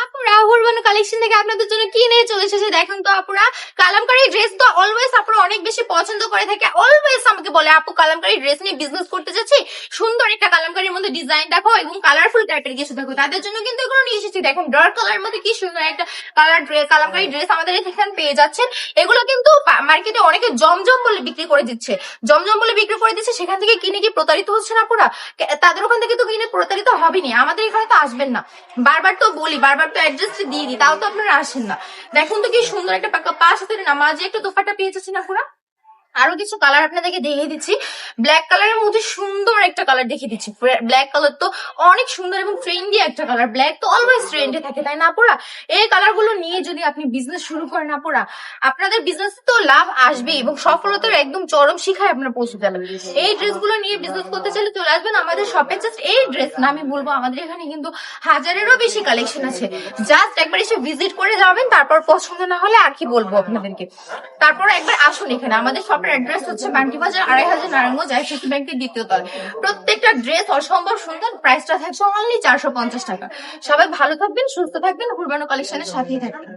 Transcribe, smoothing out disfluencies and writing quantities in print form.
আপুরা হুরবানো কালেকশন থেকে আপনাদের জন্য কি নিয়ে চলে এসেছে দেখুন তো আপুরা। কালামকারী ড্রেস তো অলওয়েজ আপুরা অনেক বেশি পছন্দ করে থাকে, অলওয়েজ আমাকে বলে আপু কালামকারী ড্রেস নিয়ে বিজনেস করতে যাচ্ছি, সুন্দর একটা কালামকারীর মধ্যে ডিজাইন দেখো এবং কালারফুল টাইপের কিছু দেখো। তাদের জন্য কিন্তু এগুলো নিয়ে এসেছি। দেখুন ডার্ক কালার মধ্যে কি সুন্দর একটা কালামকারী ড্রেস আমাদের এখানে পেয়ে যাচ্ছেন। এগুলো কিন্তু মার্কেটে অনেকে জমজম বলে বিক্রি করে দিচ্ছে, জমজম বলে বিক্রি করে দিচ্ছে, সেখান থেকে কিনে কি প্রতারিত হচ্ছেন আপুরা? তাদের ওখান থেকে তো কিনে প্রতারিত হবেনি, আমাদের এখানে তো আসবেন না। বারবার তো বলি, বারবার তো অ্যাড্রেস দিয়ে দিই, তাও তো আপনারা আসেন না। দেখুন তো কি সুন্দর একটা পাঁচ হাতের নামাজে একটা দোপাট্টা পেয়ে যাচ্ছেন আপুরা। আরো কিছু কালার আপনাদেরকে দেখিয়ে দিচ্ছি। ব্ল্যাক কালারের মধ্যে সুন্দর একটা কালার দেখিয়ে দিচ্ছি। ব্ল্যাক কালার তো অনেক সুন্দর এবং ট্রেন্ডি একটা কালার, ব্ল্যাক তো অলওয়েজ ট্রেন্ডে থাকে তাই না আপুরা? এই কালার গুলো নিয়ে যদি আপনি বিজনেস শুরু করেন আপুরা, আপনাদের বিজনেস তো লাভ আসবে এবং সফলতার একদম চরম শিখায় আপনারা পৌঁছে যাবেন। এই ড্রেসগুলো নিয়ে বিজনেস করতে চাইলে চলে আসবেন আমাদের শপে। জাস্ট এই ড্রেস না, আমি বলবো আমাদের এখানে কিন্তু হাজারেরও বেশি কালেকশন আছে। জাস্ট একবার এসে ভিজিট করে যাবেন, তারপর পছন্দ না হলে আর কি বলবো আপনাদেরকে। তারপর একবার আসুন এখানে। আমাদের শপের অ্যাড্রেস হচ্ছে বান্টি বাজার ২৫০০ নারায়ণগঞ্জ আইসিআইসি ব্যাংকের দ্বিতীয় তলায়। প্রত্যেকটা ড্রেস অসম্ভব সুন্দর, প্রাইসটা থাকছে অনলি ৪৫০ টাকা। সবাই ভালো থাকবেন, সুস্থ থাকবেন, হুরবানো কালেকশনের সাথেই থাকবেন।